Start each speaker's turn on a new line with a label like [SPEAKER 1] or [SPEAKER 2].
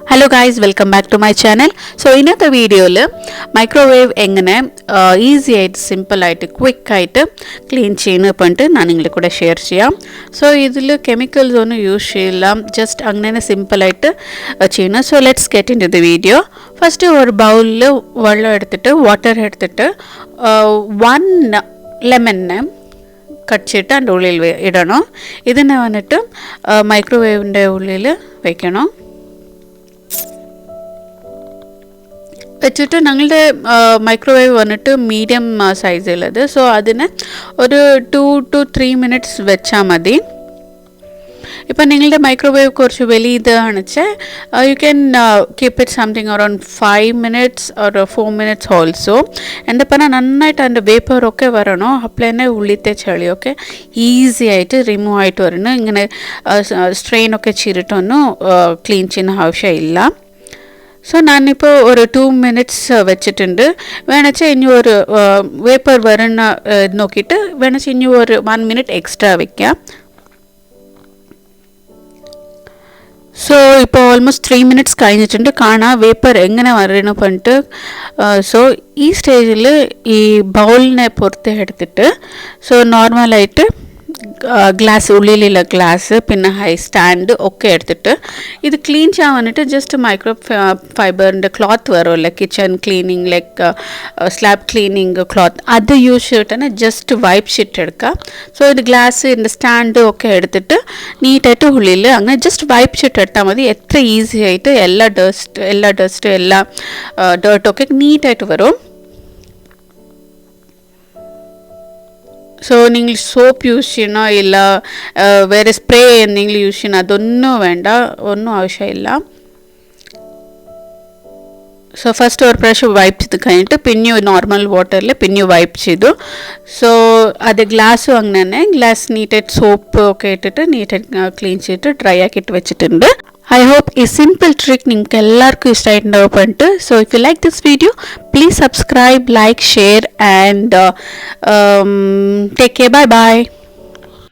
[SPEAKER 1] Hello guys, welcome back to my channel. So ഇന്നത്തെ വീഡിയോയിൽ microwave എങ്ങനെ ഈസി ആയിട്ട് സിമ്പിൾ ആയിട്ട് ക്വിക്ക് ആയിട്ട് ക്ലീൻ ചെയ്യുന്നത് പറഞ്ഞിട്ട് ഞാൻ നിങ്ങളുടെ കൂടെ ഷെയർ ചെയ്യാം. സോ ഇതിൽ കെമിക്കൽസ് ഒന്നും യൂസ് ചെയ്യില്ല, ജസ്റ്റ് അങ്ങനെ സിമ്പിളായിട്ട് ചെയ്യണം. So let's get into the video. First ഒരു ബൗളിൽ വെള്ളം എടുത്തിട്ട് വാട്ടർ എടുത്തിട്ട് 1 ലെമണിനെ കട്ട് ചെയ്തിട്ട് അതിൻ്റെ ഉള്ളിൽ ഇടണം. ഇതിനെ വന്നിട്ട് മൈക്രോവേവിൻ്റെ ഉള്ളിൽ വയ്ക്കണം. വെച്ചിട്ട് ഞങ്ങളുടെ മൈക്രോവേവ് വന്നിട്ട് മീഡിയം സൈസിലുള്ളത്. സോ അതിന് ഒരു 2 to 3 minutes വെച്ചാൽ മതി. ഇപ്പം നിങ്ങളുടെ മൈക്രോവേവ് കുറച്ച് വലിയതാണെന്ന് വെച്ചാൽ you can keep it something around 5 minutes or 4 minutes also. എന്താ പറഞ്ഞാൽ നന്നായിട്ട് അതിൻ്റെ വേപ്പറൊക്കെ വരണോ, അപ്പോൾ തന്നെ ഉള്ളിത്തെ ചെളിയൊക്കെ ഈസി ആയിട്ട് റിമൂവ് ആയിട്ട് വരണം. ഇങ്ങനെ സ്ട്രെയിനൊക്കെ ചെയ്തിട്ടൊന്നും ക്ലീൻ ചെയ്യുന്ന ആവശ്യമില്ല. സോ ഞാനിപ്പോൾ ഒരു 2 minutes വെച്ചിട്ടുണ്ട്. വേണമെച്ചാൽ ഇനി ഒരു വേപ്പർ വരണ നോക്കിയിട്ട് വേണമെച്ചാൽ ഇനി ഒരു 1 minute എക്സ്ട്രാ വയ്ക്കാം. സോ ഇപ്പോൾ ഓൾമോസ്റ്റ് 3 minutes കഴിഞ്ഞിട്ടുണ്ട്. കാണാം വേപ്പർ എങ്ങനെ വരണം പറഞ്ഞിട്ട്. സോ ഈ സ്റ്റേജിൽ ഈ ബൗളിനെ പുറത്ത് എടുത്തിട്ട് സോ നോർമലായിട്ട് ഗ്ലാസ് ഉള്ളിലുള്ള ഗ്ലാസ് പിന്നെ ഹൈ സ്റ്റാൻഡ് ഒക്കെ എടുത്തിട്ട് ഇത് ക്ലീൻ ചെയ്യാൻ വേണ്ടിയിട്ട് ജസ്റ്റ് മൈക്രോ ഫൈബറിൻ്റെ ക്ലോത്ത് വരുമല്ലോ, kitchen cleaning like slab cleaning cloth, അത് യൂസ് ചെയ്തിട്ട് തന്നെ ജസ്റ്റ് വൈപ്പ് ഷീറ്റ് എടുക്കുക. സോ ഇത് ഗ്ലാസിൻ്റെ സ്റ്റാൻഡ് ഒക്കെ എടുത്തിട്ട് നീറ്റായിട്ട് ഉള്ളിൽ അങ്ങനെ ജസ്റ്റ് വൈപ്പ് ഷീറ്റ് എടുത്താൽ മതി. എത്ര ഈസി ആയിട്ട് എല്ലാ ഡസ്റ്റും എല്ലാ ഡേർട്ടൊക്കെ നീറ്റായിട്ട് വരും. സോ നിങ്ങൾ സോപ്പ് യൂസ് ചെയ്യണോ ഇല്ല വേറെ സ്പ്രേ എന്തെങ്കിലും യൂസ് ചെയ്യണം, അതൊന്നും വേണ്ട, ഒന്നും ആവശ്യമില്ല. സോ ഫസ്റ്റ് ഒരു പ്രാവശ്യം വൈപ്പ് ചെയ്ത് കഴിഞ്ഞിട്ട് പിന്നെ നോർമൽ വാട്ടറിൽ പിന്നെ വൈപ്പ് ചെയ്തു. സോ അത് ഗ്ലാസ്സും അങ്ങനെ തന്നെ ഗ്ലാസ് നീറ്റായിട്ട് സോപ്പ് ഒക്കെ ഇട്ടിട്ട് നീറ്റായിട്ട് ക്ലീൻ ചെയ്തിട്ട് ഡ്രൈ ആക്കിയിട്ട് വെച്ചിട്ടുണ്ട്. I hope ഈ സിമ്പിൾ ട്രിക്ക് നിങ്ങൾക്ക് എല്ലാവർക്കും ഇഷ്ടമായിട്ടുണ്ടാവും പറഞ്ഞിട്ട്. So if you like this video please subscribe, like, share and take care. Bye bye.